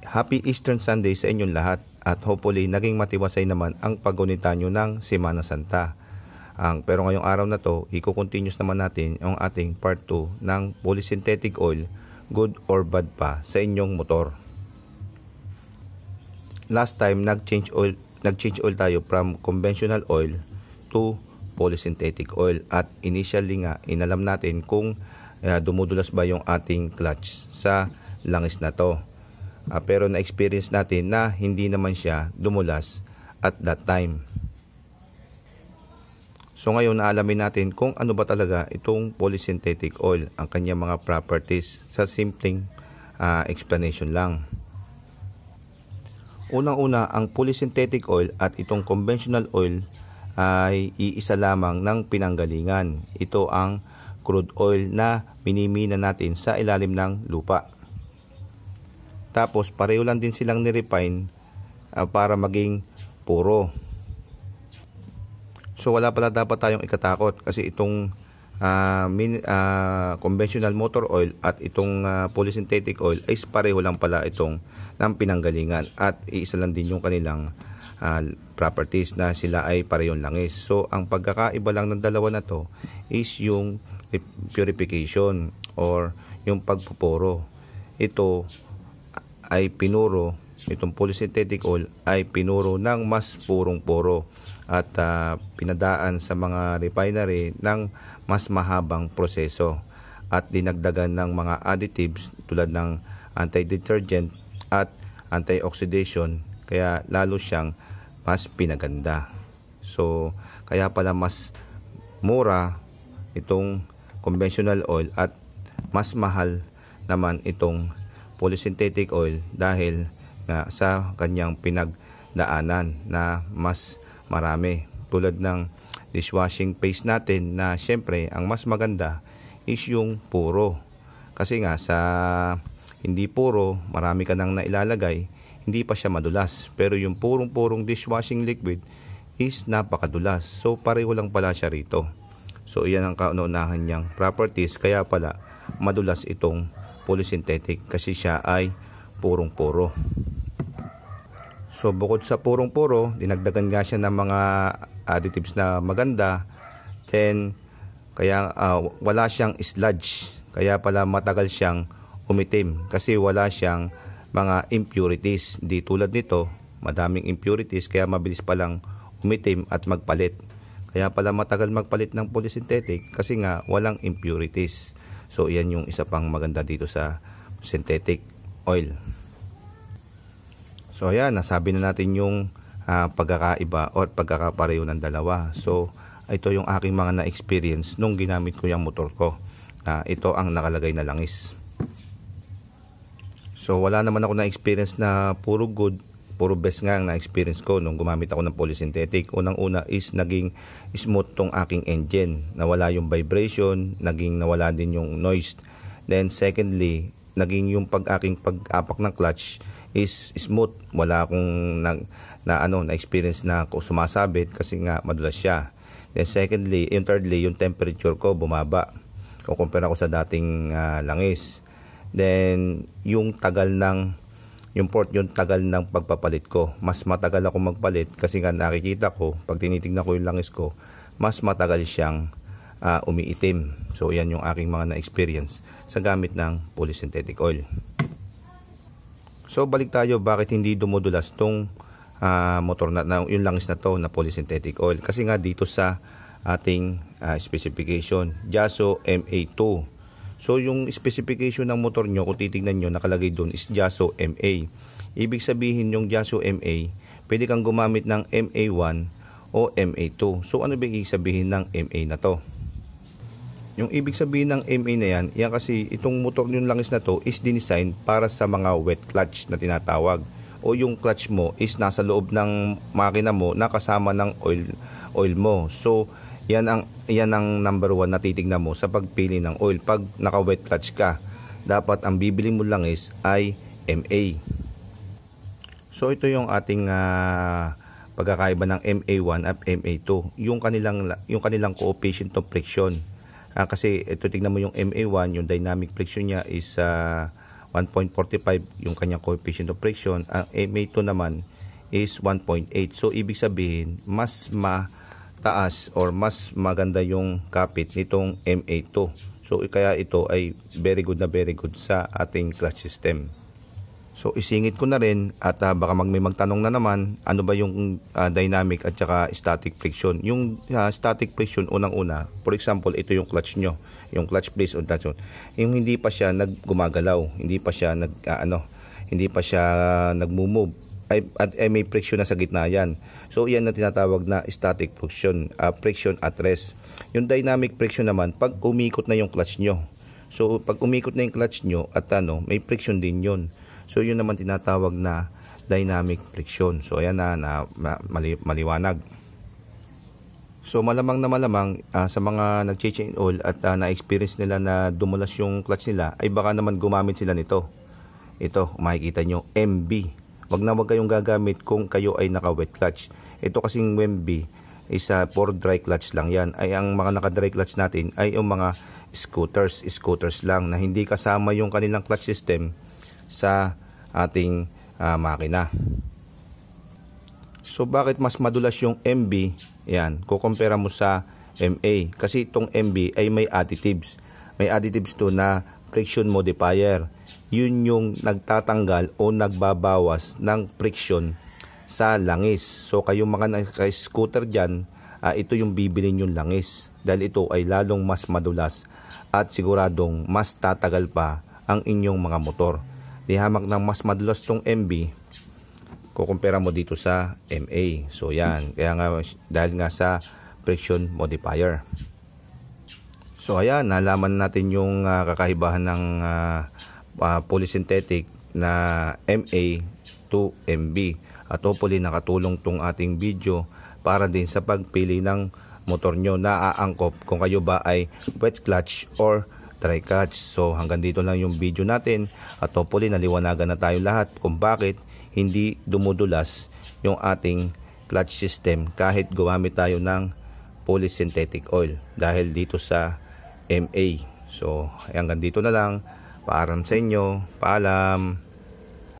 Happy Eastern Sunday sa inyong lahat at hopefully naging matiwasay naman ang paggunita nyo ng Semana Santa. Pero ngayong araw na to, i-continuous naman natin ang ating part 2 ng polysynthetic oil, good or bad pa sa inyong motor. Last time nag-change oil tayo from conventional oil to polysynthetic oil at initially nga inalam natin kung dumudulas ba yung ating clutch sa langis na to. Pero na-experience natin na hindi naman siya dumulas at that time. So ngayon naalamin natin kung ano ba talaga itong polysynthetic oil, ang kanyang mga properties sa simpleng explanation lang. Unang-una, ang polysynthetic oil at itong conventional oil ay iisa lamang ng pinanggalingan. Ito ang crude oil na minimina natin sa ilalim ng lupa. Tapos pareho lang din silang nirefine para maging puro. So wala pala dapat tayong ikatakot kasi itong conventional motor oil at itong polysynthetic oil ay pareho lang pala itong ng pinanggalingan at iisa lang din yung kanilang properties na sila ay parehong langis. So ang pagkakaiba lang ng dalawa na to is yung purification or yung pagpupuro. Ito ay pinuro, itong polysynthetic oil ay pinuro ng mas purong-puro at pinadaan sa mga refinery ng mas mahabang proseso at dinagdagan ng mga additives tulad ng anti-detergent at anti-oxidation, kaya lalo siyang mas pinaganda. So kaya pala mas mura itong conventional oil at mas mahal naman itong polysynthetic oil dahil nga sa kanyang pinagdaanan na mas marami, tulad ng dishwashing paste natin na syempre ang mas maganda is yung puro, kasi nga sa hindi puro marami ka nang nailalagay, hindi pa siya madulas, pero yung purong dishwashing liquid is napakadulas. So pareho lang pala siya rito. So iyan ang kauna-unahan niyang properties, kaya pala madulas itong polysynthetic kasi siya ay purong-puro. So bukod sa purong-puro, dinagdagan nga siya ng mga additives na maganda. Then kaya wala siyang sludge, kaya pala matagal siyang umitim kasi wala siyang mga impurities. Di tulad nito, madaming impurities kaya mabilis palang umitim at magpalit. Kaya pala matagal magpalit ng polysynthetic kasi nga walang impurities. So iyan yung isa pang maganda dito sa synthetic oil. So ayan, nasabi na natin yung pagkakaiba o pagkakapareho ng dalawa. So ito yung aking mga na-experience nung ginamit ko yung motor ko. Ito ang nakalagay na langis. So wala naman ako na-experience na puro good, puro best nga ang na-experience ko nung gumamit ako ng polysynthetic. Unang-una is naging smooth tong aking engine. Nawala yung vibration, nawala din yung noise. Then secondly, naging yung aking pag-apak ng clutch is smooth. Wala akong na-experience na sumasabit kasi nga madulas siya. Then secondly, thirdly, yung temperature ko bumaba. Kung compare ako sa dating langis. Then yung tagal ng pagpapalit ko. Mas matagal ako magpalit kasi nga nakikita ko, pag tinitingnan ko yung langis ko, mas matagal siyang umiitim. So yan yung aking mga na-experience sa gamit ng polysynthetic oil. So balik tayo, bakit hindi dumudulas tong motor na yung langis na to na polysynthetic oil? Kasi nga dito sa ating specification, JASO MA2. So yung specification ng motor nyo, kung titignan nyo, nakalagay doon is JASO MA. Ibig sabihin yung JASO MA, pwede kang gumamit ng MA1 o MA2. So ano ba ibig sabihin ng MA na to? Yung ibig sabihin ng MA na yan kasi itong motor yung langis na to is dinesign para sa mga wet clutch na tinatawag. O yung clutch mo is nasa loob ng makina mo na kasama ng oil mo. So yan ang number 1 na titignan mo sa pagpili ng oil. Pag naka wet clutch ka, dapat ang bibili mo langis ay MA. So ito yung ating pagkakaiba ng MA1 at MA2. Yung kanilang coefficient of friction. Kasi ito, tignan mo yung MA1, yung dynamic friction niya is 1.45 yung kanyang coefficient of friction. Ang MA2 naman is 1.8. So ibig sabihin mas mataas or mas maganda yung kapit nitong MA2. So kaya ito ay very good sa ating clutch system. So isingit ko na rin at baka may magtanong na naman ano ba yung dynamic at saka static friction. Yung static friction unang-una, for example, ito yung clutch nyo, yung clutch place on tension. Yung hindi pa siya naggumagalaw, hindi pa siya nagmo-move at may friction na sa gitna yan. So yan na tinatawag na static friction, friction at rest. Yung dynamic friction naman pag umikot na yung clutch nyo. So pag umikot na yung clutch nyo at may friction din yun. So yun naman tinatawag na dynamic friction. So ayan na maliwanag. So malamang sa mga nag-change oil at na-experience nila na dumulas yung clutch nila ay baka naman gumamit sila nito. Ito makikita nyo, MB. Wag kayong gagamit kung kayo ay naka-wet clutch. Ito kasing MB is for dry clutch lang yan. Ay ang mga naka-dry clutch natin ay yung mga scooters lang na hindi kasama yung kanilang clutch system sa ating makina. So bakit mas madulas yung MB? Yan, kukumpara mo sa MA. Kasi itong MB ay may additives. May additives to na friction modifier. Yun yung nagtatanggal o nagbabawas ng friction sa langis. So kayong mga naka-scooter dyan, ito yung bibilin yung langis. Dahil ito ay lalong mas madulas at siguradong mas tatagal pa ang inyong mga motor. Di hamak ng mas madulas tong MB, kukumpara mo dito sa MA. So yan, kaya nga dahil nga sa friction modifier. So ayan, nalaman natin yung kakahibahan ng polysynthetic na MA to MB. At hopefully nakatulong tong ating video para din sa pagpili ng motor nyo na aangkop kung kayo ba ay wet clutch or dry clutch. So hanggang dito lang yung video natin at hopefully naliwanagan na tayo lahat kung bakit hindi dumudulas yung ating clutch system kahit gumamit tayo ng polysynthetic oil dahil dito sa MA. So hanggang dito na lang. Paalam sa inyo. Paalam.